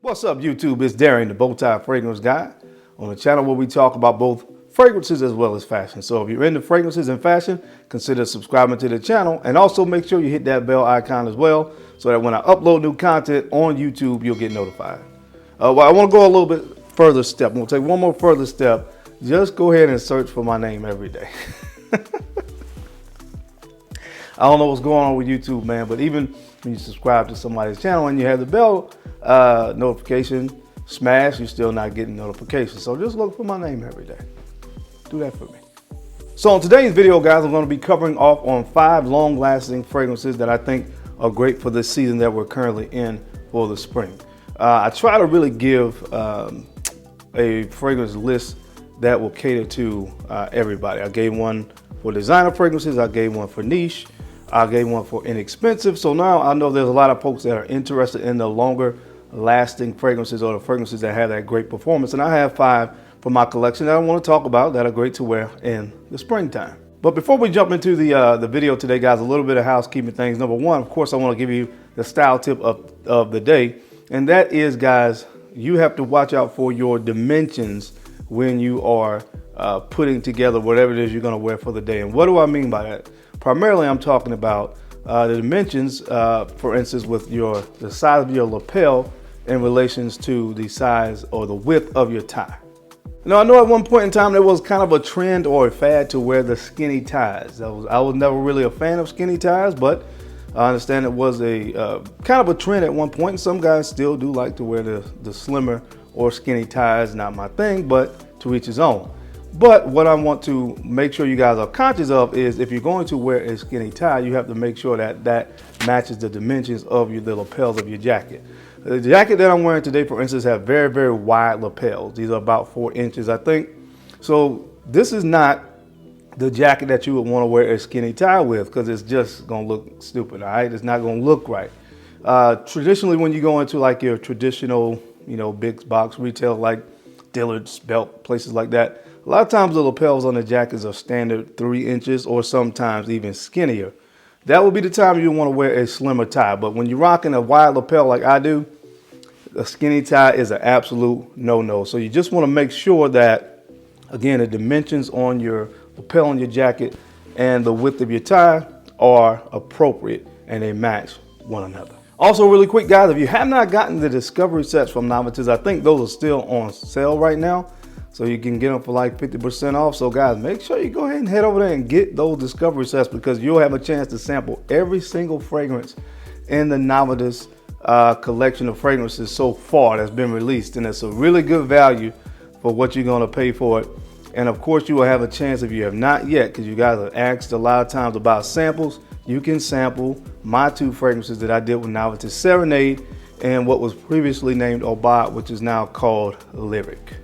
What's up, YouTube? It's Darren, the Bowtie Fragrance Guy, on the channel where we talk about both fragrances as well as fashion. So if you're into fragrances and fashion, consider subscribing to the channel, and also make sure you hit that bell icon as well, so that when I upload new content on YouTube, you'll get notified. Well, I want to go a little bit further step. I'm going to take one more further step. Just go ahead and search for my name every day. I don't know what's going on with YouTube, man, but even when you subscribe to somebody's channel and you have the bell notification smash, you're still not getting notifications. So just look for my name every day. Do that for me. So in today's video, guys, I'm going to be covering off on 5 long-lasting fragrances that I think are great for this season that we're currently in for the spring. I try to really give a fragrance list that will cater to everybody. I gave one for designer fragrances, I gave one for niche, I gave one for inexpensive. So now I know there's a lot of folks that are interested in the longer lasting fragrances or the fragrances that have that great performance. And I have 5 from my collection that I want to talk about that are great to wear in the springtime. But before we jump into the video today, guys, a little bit of housekeeping things. Number one, of course, I want to give you the style tip of the day. And that is, guys, you have to watch out for your dimensions when you are putting together whatever it is you're going to wear for the day. And what do I mean by that? Primarily, I'm talking about the dimensions, for instance, with the size of your lapel in relations to the size or the width of your tie. Now, I know at one point in time there was kind of a trend or a fad to wear the skinny ties. I was never really a fan of skinny ties, but I understand it was a kind of a trend at one point. And some guys still do like to wear the slimmer or skinny ties. Not my thing, but to each his own. But what I want to make sure you guys are conscious of is if you're going to wear a skinny tie, you have to make sure that that matches the dimensions of the lapels of your jacket. The jacket that I'm wearing today, for instance, have very, very wide lapels. These are about 4 inches, I think. So this is not the jacket that you would want to wear a skinny tie with, because it's just going to look stupid, all right? It's not going to look right. Traditionally, when you go into like your traditional, big box retail like Dillard's, Belt, places like that, a lot of times the lapels on the jackets are standard 3 inches or sometimes even skinnier. That would be the time you want to wear a slimmer tie. But when you're rocking a wide lapel like I do, a skinny tie is an absolute no-no. So you just want to make sure that, again, the dimensions on your lapel on your jacket and the width of your tie are appropriate and they match one another. Also, really quick, guys, if you have not gotten the discovery sets from Novices, I think those are still on sale right now. So you can get them for like 50% off. So guys, make sure you go ahead and head over there and get those discovery sets, because you'll have a chance to sample every single fragrance in the Novices collection of fragrances so far that's been released. And it's a really good value for what you're going to pay for it. And of course, you will have a chance, if you have not yet, because you guys have asked a lot of times about samples, you can sample my 2 fragrances that I did with Novices, Serenade and what was previously named Aubade, which is now called Lyric.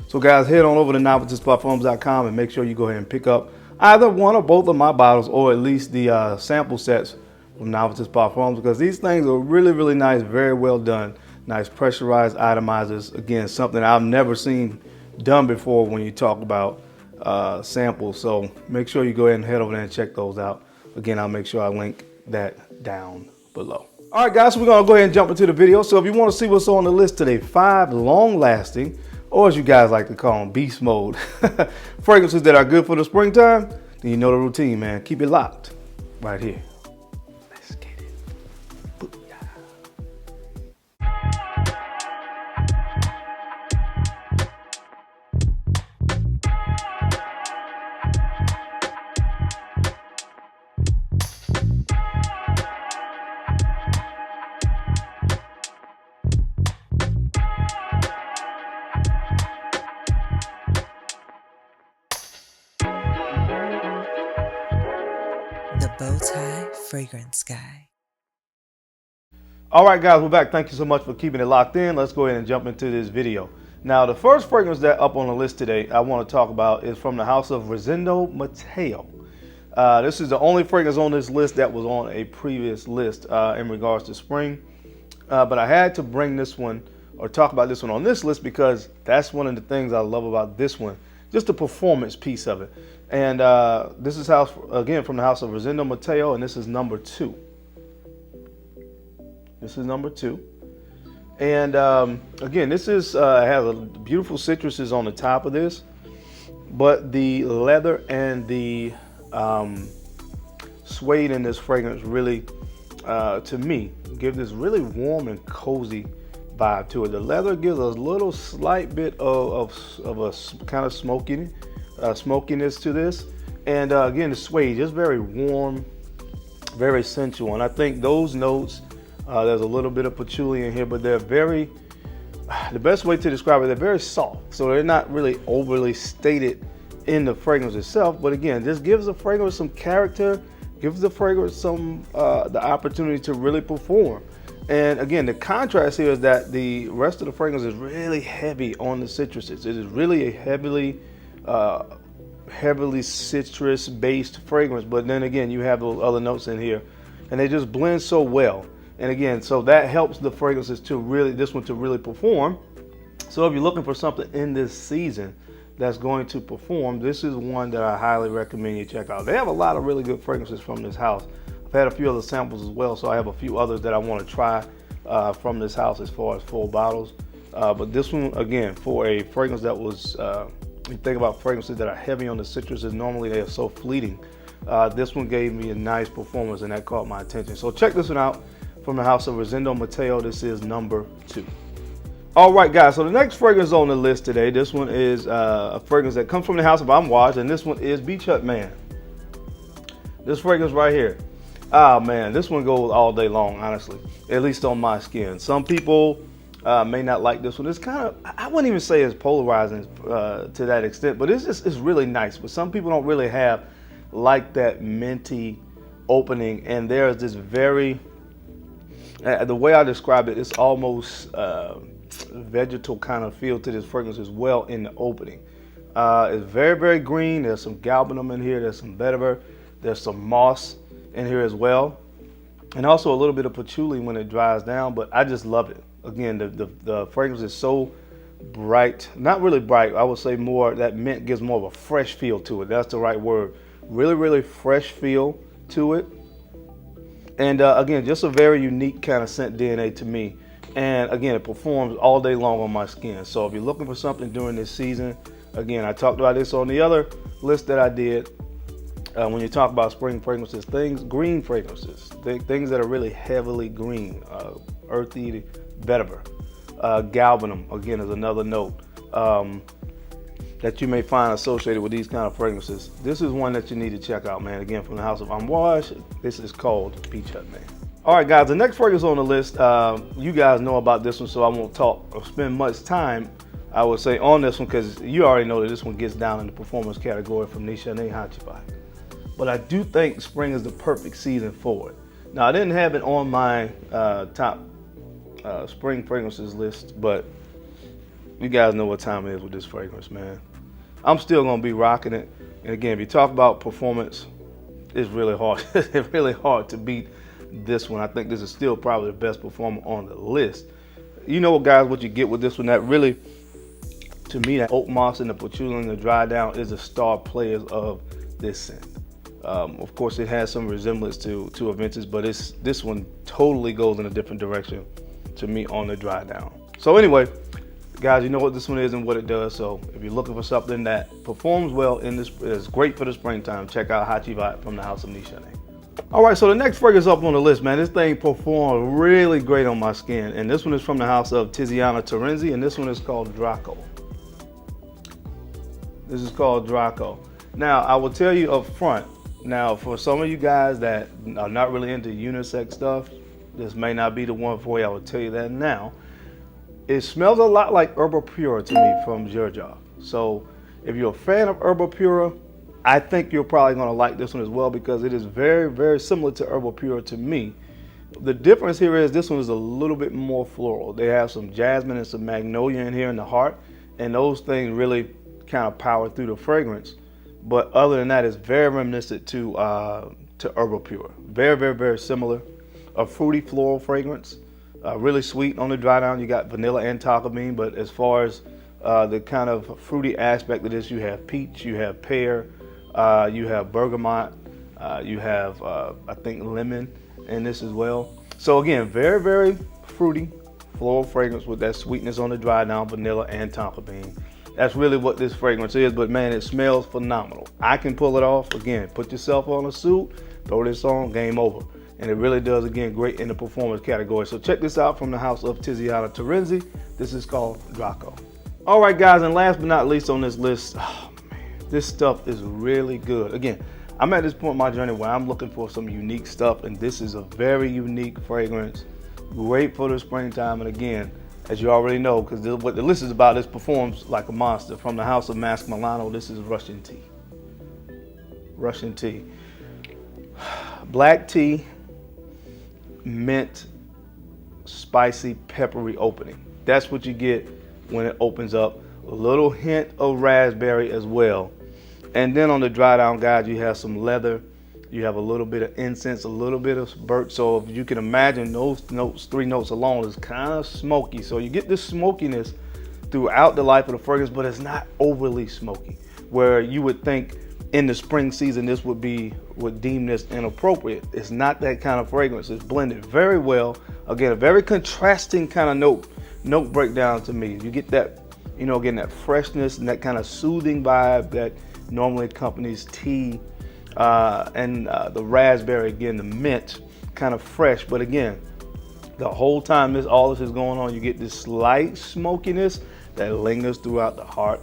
So guys, head on over to novicesparfums.com and make sure you go ahead and pick up either one or both of my bottles, or at least the sample sets from Novices Parfums, because these things are really, really nice, very well done. Nice pressurized atomizers. Again, something I've never seen done before when you talk about samples. So make sure you go ahead and head over there and check those out. Again, I'll make sure I link that down below. All right, guys, so we're going to go ahead and jump into the video. So if you want to see what's on the list today, 5 long-lasting, or as you guys like to call them, beast mode fragrances that are good for the springtime, then you know the routine, man. Keep it locked right here. Let's get it. Booyah. The Bowtie Fragrance Guy. All right, guys, we're back. Thank you so much for keeping it locked in. Let's go ahead and jump into this video. Now, the first fragrance that up on the list today I want to talk about is from the house of Rossendo Mateu. This is the only fragrance on this list that was on a previous list in regards to spring. But I had to bring this one or talk about this one on this list because that's one of the things I love about this one. Just the performance piece of it. And this is again from the house of Rossendo Mateu, and this is number 2. This is number 2. And again, this is has a beautiful citruses on the top of this, but the leather and the suede in this fragrance really, to me, give this really warm and cozy vibe to it. The leather gives a little slight bit of a kind of smokiness to this, and again, the suede just very warm, very sensual. And I think those notes, there's a little bit of patchouli in here, but they're very, the best way to describe it, they're very soft. So they're not really overly stated in the fragrance itself, but again, this gives the fragrance some character, gives the fragrance some the opportunity to really perform. And again, the contrast here is that the rest of the fragrance is really heavy on the citruses. It is really a heavily citrus-based fragrance, but then again, you have those other notes in here, and they just blend so well. And again, so that helps the fragrances to really, this one to really perform. So if you're looking for something in this season that's going to perform, this is one that I highly recommend you check out. They have a lot of really good fragrances from this house. I've had a few other samples as well, so I have a few others that I want to try from this house as far as full bottles. But this one, again, for a fragrance that was, you think about fragrances that are heavy on the citruses, normally they are so fleeting. This one gave me a nice performance, and that caught my attention. So check this one out from the house of Rossendo Mateu. This is number 2. All right, guys, so the next fragrance on the list today, this one is a fragrance that comes from the house of Amouage, and this one is Beach Hut Man. This fragrance right here. Ah, man, this one goes all day long, honestly, at least on my skin. Some people may not like this one. It's kind of, I wouldn't even say it's polarizing to that extent, but it's really nice. But some people don't really have like that minty opening, and there's this very, the way I describe it, it's almost vegetal kind of feel to this fragrance as well in the opening. It's very, very green. There's some galbanum in here. There's some vetiver. There's some moss in here as well, and also a little bit of patchouli when it dries down. But I just love it. Again, the fragrance is so bright, not really bright. I would say more, that mint gives more of a fresh feel to it. That's the right word. Really, really fresh feel to it. And again, just a very unique kind of scent DNA to me. And again, it performs all day long on my skin. So if you're looking for something during this season, again, I talked about this on the other list that I did. When you talk about spring fragrances, green fragrances, things that are really heavily green, earthy vetiver, galbanum, again, is another note that you may find associated with these kind of fragrances. This is one that you need to check out, man. Again, from the house of Amouage, this is called Beach Hut Man. All right, guys, the next fragrance on the list, you guys know about this one, so I won't talk or spend much time, I would say, on this one, because you already know that this one gets down in the performance category from Nishane Hacivat. But I do think spring is the perfect season for it. Now, I didn't have it on my top spring fragrances list, but you guys know what time it is with this fragrance, man. I'm still gonna be rocking it. And again, if you talk about performance, it's really hard. It's really hard to beat this one. I think this is still probably the best performer on the list. You know, guys, what you get with this one, that really, to me, that oak moss and the patchouli and the dry down is the star players of this scent. Of course, it has some resemblance to a vintage, but this one totally goes in a different direction to me on the dry down. So anyway, guys, you know what this one is and what it does. So if you're looking for something that performs well in this, is great for the springtime, check out Hacivat from the house of Nishane. All right, so the next fragrance up on the list, man, this thing performed really great on my skin, and this one is from the house of Tiziana Terenzi, and this one is called Draco. This is called Draco. Now, I will tell you up front, now for some of you guys that are not really into unisex stuff, this may not be the one for you. I will tell you that now. It smells a lot like Herbal Pura to me from Giorgio. So if you're a fan of Herbal Pura, I think you're probably gonna like this one as well, because it is very, very similar to Herbal Pura to me. The difference here is this one is a little bit more floral. They have some jasmine and some magnolia in here in the heart, and those things really kind of power through the fragrance. But other than that, it's very reminiscent to Herbal Pura. Very, very, very similar. A fruity floral fragrance, really sweet on the dry down. You got vanilla and tonka bean, but as far as the kind of fruity aspect of this, you have peach, you have pear, you have bergamot, you have I think lemon in this as well. So again, very, very fruity, floral fragrance with that sweetness on the dry down, vanilla and tonka bean. That's really what this fragrance is, but man, it smells phenomenal. I can pull it off. Again, put yourself on a suit, throw this on, game over. And it really does, again, great in the performance category. So check this out from the house of Tiziana Terenzi. This is called Draco. All right, guys, and last but not least on this list, oh man, this stuff is really good. Again, I'm at this point in my journey where I'm looking for some unique stuff, and this is a very unique fragrance, great for the springtime. And again, as you already know, because what the list is about, this performs like a monster. From the house of Masque Milano, this is Russian tea. Russian tea. Black tea, mint, spicy, peppery opening. That's what you get when it opens up. A little hint of raspberry as well. And then on the dry down, guys, you have some leather. You have a little bit of incense, a little bit of birch. So if you can imagine, those notes, 3 notes alone, is kind of smoky. So you get this smokiness throughout the life of the fragrance, but it's not overly smoky, where you would think in the spring season this would deem this inappropriate. It's not that kind of fragrance. It's blended very well. Again, a very contrasting kind of note breakdown to me. You get that, you know, again, that freshness and that kind of soothing vibe that normally accompanies tea, and the raspberry, again, the mint, kind of fresh. But again, the whole time all this is going on, you get this slight smokiness that lingers throughout the heart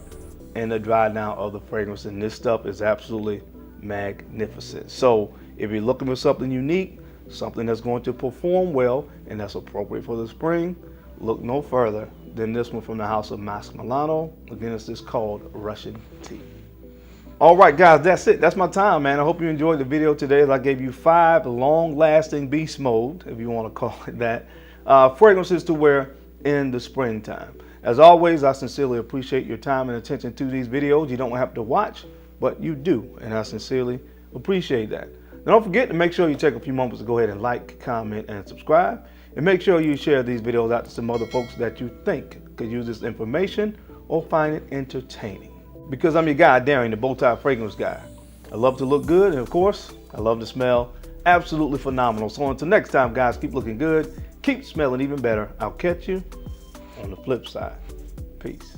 and the dry down of the fragrance. And this stuff is absolutely magnificent. So if you're looking for something unique, something that's going to perform well and that's appropriate for the spring, look no further than this one from the house of Masque Milano. Again, it's just called Russian tea. All right, guys, that's it. That's my time, man. I hope you enjoyed the video today. I gave you 5 long-lasting Beastmode, if you want to call it that, fragrances to wear in the springtime. As always, I sincerely appreciate your time and attention to these videos. You don't have to watch, but you do, and I sincerely appreciate that. Now, don't forget to make sure you take a few moments to go ahead and like, comment, and subscribe. And make sure you share these videos out to some other folks that you think could use this information or find it entertaining. Because I'm your guy, Darren, the Bowtie Fragrance Guy. I love to look good, and of course, I love to smell absolutely phenomenal. So until next time, guys, keep looking good, keep smelling even better. I'll catch you on the flip side. Peace.